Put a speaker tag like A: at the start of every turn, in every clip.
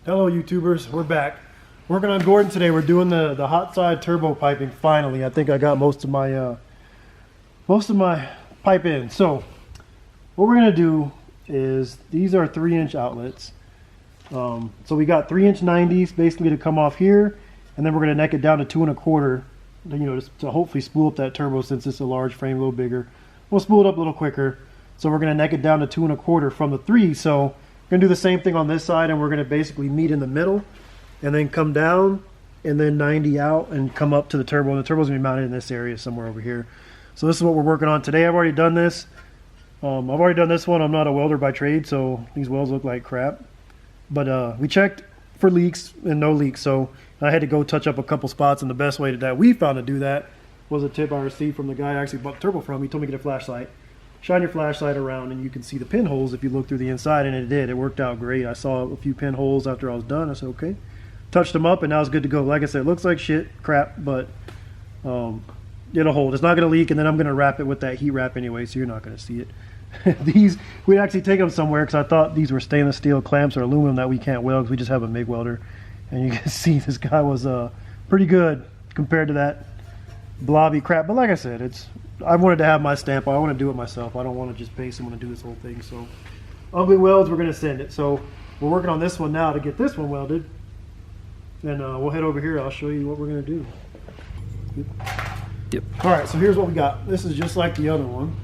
A: Hello YouTubers, we're back. Working on Gordon today. We're doing the hot side turbo piping finally. I think I got most of my pipe in. So what we're gonna do is, these are 3-inch outlets. So we got 3-inch 90s basically to come off here, and then we're gonna neck it down to 2 1/4, you know, just to hopefully spool up that turbo. Since it's a large frame, a little bigger, we'll spool it up a little quicker. So we're gonna neck it down to 2 1/4 from the 3. So we're gonna do the same thing on this side, and we're gonna basically meet in the middle and then come down and then 90 out and come up to the turbo. And the turbo's gonna be mounted in this area somewhere over here. So this is what we're working on today. I've already done this. I've already done this one. I'm not a welder by trade, so these welds look like crap. But we checked for leaks and no leaks, so I had to go touch up a couple spots, and the best way that we found to do that was a tip I received from the guy I actually bought the turbo from. He told me to get a flashlight. Shine your flashlight around and you can see the pinholes if you look through the inside, and it did. It worked out great. I saw a few pinholes after I was done. I said, okay. Touched them up and now it's good to go. Like I said, it looks like shit, crap, but it'll hold. It's not going to leak, and then I'm going to wrap it with that heat wrap anyway, so you're not going to see it. These, we'd actually take them somewhere because I thought these were stainless steel clamps or aluminum that we can't weld because we just have a MIG welder. And you can see this guy was pretty good compared to that blobby crap. But like I said, I wanted to have my stamp. I want to do it myself. I don't want to just pay someone to do this whole thing. So ugly welds, we're going to send it. So we're working on this one now to get this one welded. And we'll head over here. I'll show you what we're going to do.
B: Yep.
A: All right, so here's what we got. This is just like the other one.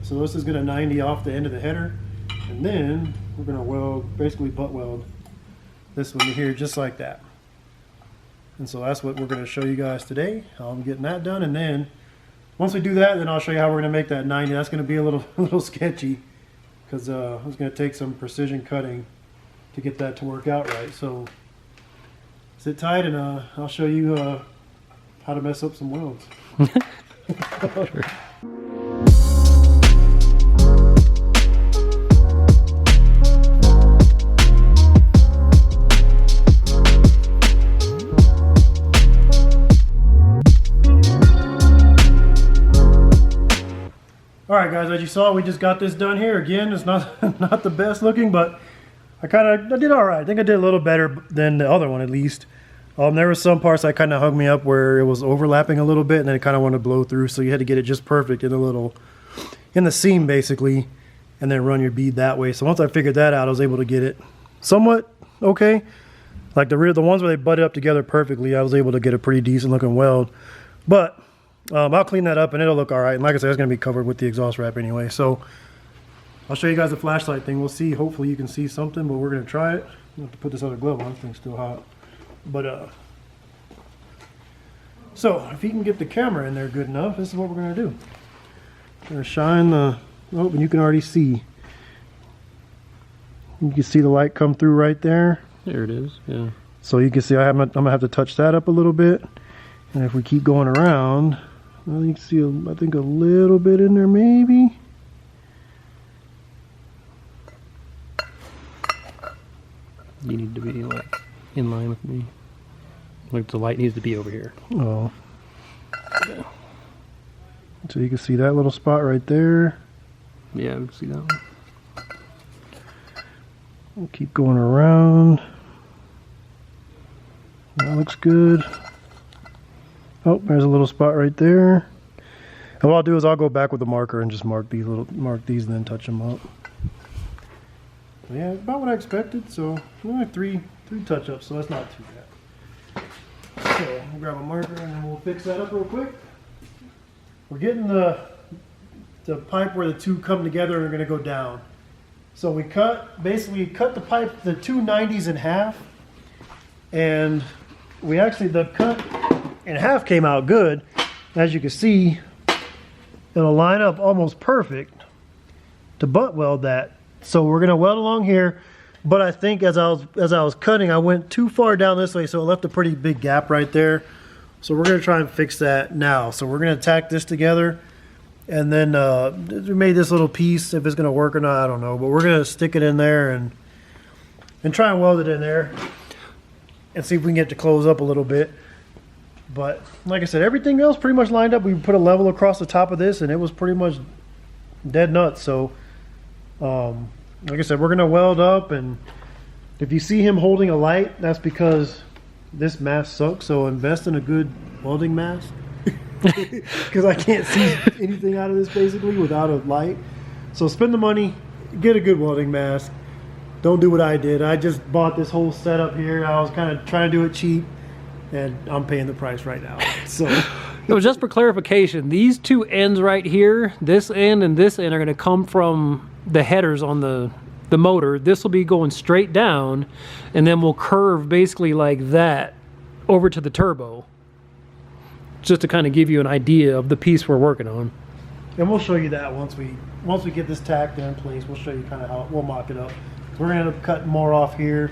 A: So this is going to 90 off the end of the header. And then we're going to weld, basically butt weld this one here just like that. And so that's what we're going to show you guys today. I'm getting that done, and then once we do that, then I'll show you how we're going to make that 90. That's going to be a little sketchy because it's going to take some precision cutting to get that to work out right. So sit tight, and I'll show you how to mess up some welds.
B: Sure.
A: Alright guys, as you saw, we just got this done here. Again, it's not not the best looking, but I did alright. I think I did a little better than the other one at least. There were some parts that kind of hung me up where it was overlapping a little bit, and then it kind of wanted to blow through, so you had to get it just perfect in the seam basically, and then run your bead that way. So once I figured that out, I was able to get it somewhat okay. Like the ones where they butted up together perfectly, I was able to get a pretty decent looking weld. But I'll clean that up and it'll look all right. And like I said, it's going to be covered with the exhaust wrap anyway. So I'll show you guys the flashlight thing. We'll see. Hopefully you can see something, but we're going to try it. I have to put this other glove on. This thing's still hot. But so if you can get the camera in there good enough, this is what we're going to do. We're going to shine the, oh, and you can already see. You can see the light come through right there.
B: There it is. Yeah. So
A: you can see I'm going to have to touch that up a little bit. And if we keep going around, well, you can see, I think, a little bit in there, maybe.
B: You need to be like in line with me. Like the light needs to be over here.
A: Oh. Yeah. So you can see that little spot right there.
B: Yeah, we can see that one.
A: We'll keep going around. That looks good. Oh, there's a little spot right there. And what I'll do is I'll go back with the marker and just mark these and then touch them up. But yeah, about what I expected. So only three touch-ups, so that's not too bad. So we'll grab a marker and then we'll fix that up real quick. We're getting the pipe where the two come together and are going to go down. So we basically cut the pipe, the two 90s in half, and we actually, the cut in half came out good. As you can see, it'll line up almost perfect to butt weld that. So we're gonna weld along here, but I think as I was cutting, I went too far down this way, so it left a pretty big gap right there. So we're gonna try and fix that now. So we're gonna tack this together, and then we made this little piece. If it's gonna work or not, I don't know, but we're gonna stick it in there and try and weld it in there and see if we can get it to close up a little bit. But like I said, everything else pretty much lined up. We put a level across the top of this and it was pretty much dead nuts. So like I said, we're gonna weld up and If you see him holding a light, that's because this mask sucks. So invest in a good welding mask. Because I can't see anything out of this basically without a light. So spend the money, get a good welding mask. Don't do what I did. I just bought this whole setup here. I was kind of trying to do it cheap, and I'm paying the price right now. So,
B: just for clarification, these two ends right here, this end and this end, are going to come from the headers on the motor. This will be going straight down, and then we'll curve basically like that over to the turbo. Just to kind of give you an idea of the piece we're working on.
A: And we'll show you that once we get this tacked in place. We'll show you kind of how we'll mock it up. We're gonna end up cutting more off here,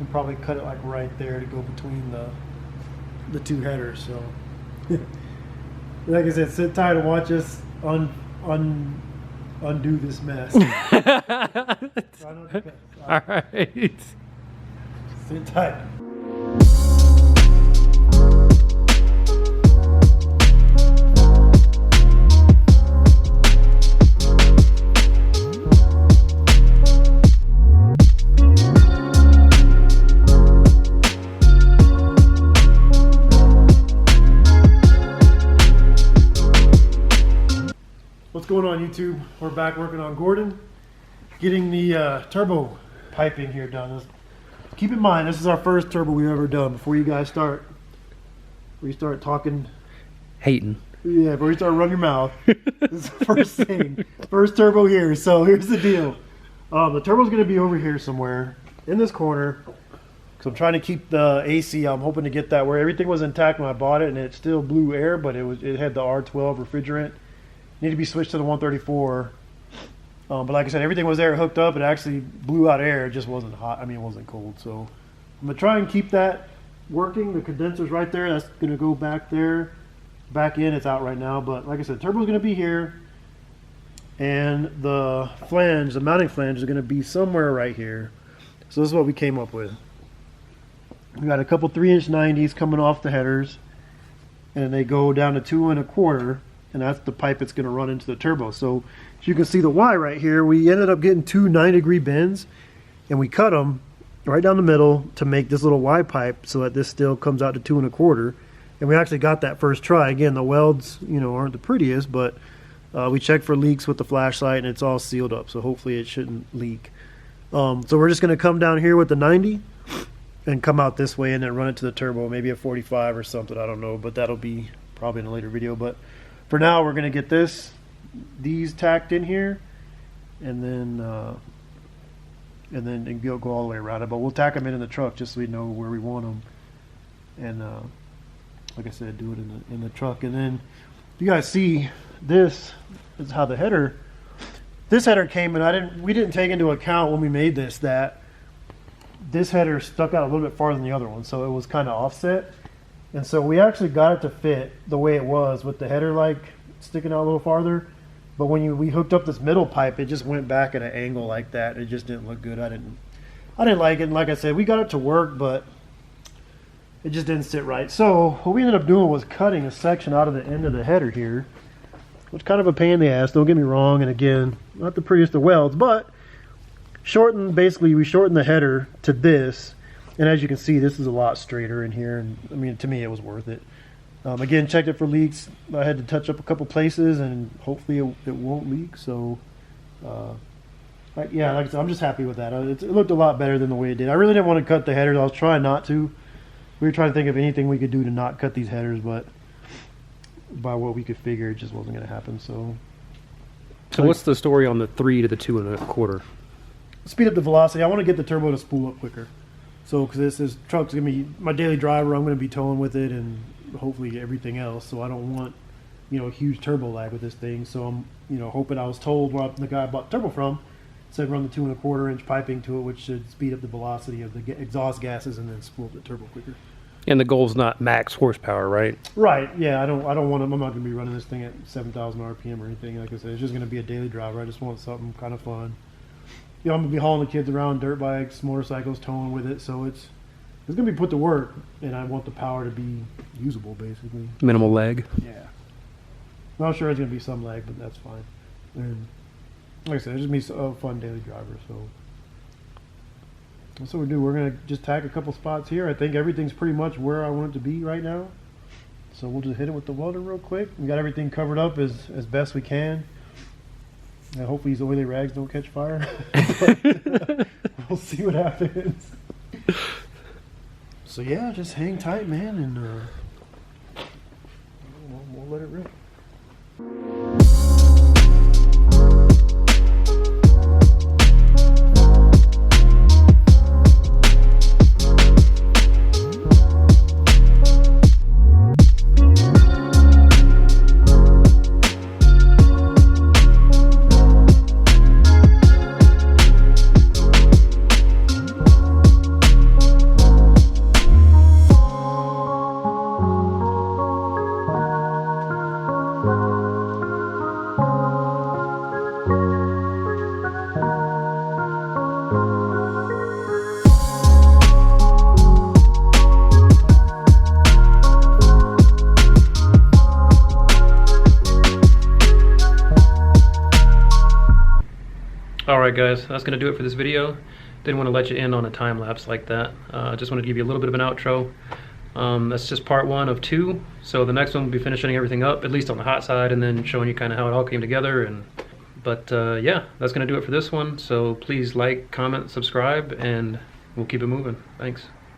A: and probably cut it like right there to go between the two headers. So, like I said, sit tight and watch us undo this mess.
B: All right.
A: Sit tight. What's going on, YouTube? We're back working on Gordon, getting the turbo piping here done. Keep in mind, this is our first turbo we've ever done. Before you guys start talking,
B: Hating.
A: Yeah, before you start running your mouth, this is the first thing, first turbo here. So here's the deal: the turbo's going to be over here somewhere in this corner. So I'm trying to keep the AC. I'm hoping to get that where everything was intact when I bought it, and it still blew air, but it had the R12 refrigerant. Need to be switched to the 134. But like I said, everything was there hooked up. It actually blew out air. It just wasn't hot. I mean, it wasn't cold. So I'm gonna try and keep that working. The condenser's right there. That's gonna go back there, back in. It's out right now. But like I said, turbo's gonna be here, and the flange, the mounting flange, is gonna be somewhere right here. So this is what we came up with. We got a couple 3-inch 90s coming off the headers, and they go down to 2 1/4. And that's the pipe that's going to run into the turbo. So as you can see the Y right here, we ended up getting 2 9-degree bends, and we cut them right down the middle to make this little Y pipe so that this still comes out to 2 1/4. And we actually got that first try. Again, the welds, aren't the prettiest, but we checked for leaks with the flashlight, and it's all sealed up. So hopefully it shouldn't leak. So we're just going to come down here with the 90 and come out this way and then run it to the turbo, maybe a 45 or something. I don't know, but that'll be probably in a later video. But for now, we're going to get these tacked in here, and then go all the way around it. But we'll tack them in the truck just so we know where we want them. And like I said, do it in the truck. And then you guys see this is how the header. This header came, and we didn't take into account when we made this that this header stuck out a little bit farther than the other one, so it was kind of offset. And so we actually got it to fit the way it was with the header like sticking out a little farther. But when we hooked up this middle pipe, it just went back at an angle like that. It just didn't look good. I didn't like it. And like I said, we got it to work, but it just didn't sit right. So what we ended up doing was cutting a section out of the end of the header here, which kind of a pain in the ass, don't get me wrong. And again, not the prettiest of welds, but basically we shortened the header to this. And as you can see, this is a lot straighter in here, and I mean, to me, it was worth it. Again, checked it for leaks. I had to touch up a couple places, and hopefully it won't leak. So, yeah, like I said, I'm just happy with that. It looked a lot better than the way it did. I really didn't want to cut the headers. I was trying not to. We were trying to think of anything we could do to not cut these headers, but by what we could figure, it just wasn't going to happen. So
B: what's the story on the 3 to the 2 1/4?
A: Speed up the velocity. I want to get the turbo to spool up quicker. So, because this truck's going to be my daily driver, I'm going to be towing with it and hopefully everything else. So I don't want, a huge turbo lag with this thing. So I'm, hoping. I was told where the guy I bought the turbo from said run the 2 1/4-inch piping to it, which should speed up the velocity of the exhaust gases and then spool up the turbo quicker.
B: And the goal's not max horsepower, right?
A: Right. Yeah. I don't want to. I'm not going to be running this thing at 7,000 RPM or anything. Like I said, it's just going to be a daily driver. I just want something kind of fun. I'm going to be hauling the kids around, dirt bikes, motorcycles, towing with it. So it's going to be put to work, and I want the power to be usable, basically.
B: Minimal lag.
A: Yeah. Well, sure, it's going to be some lag, but that's fine. And like I said, it's just be a fun daily driver. So That's what we do. We're gonna just tack a couple spots here. I think everything's pretty much where I want it to be right now. So we'll just hit it with the welder real quick. We got everything covered up as best we can. And hopefully these oily rags don't catch fire. But, we'll see what happens. So yeah, just hang tight, man, and we'll let it rip.
B: Alright guys, that's going to do it for this video. Didn't want to let you in on a time lapse like that. Just wanted to give you a little bit of an outro. That's just part 1 of 2. So the next one will be finishing everything up, at least on the hot side, and then showing you kind of how it all came together. But yeah, that's going to do it for this one. So please like, comment, subscribe, and we'll keep it moving. Thanks.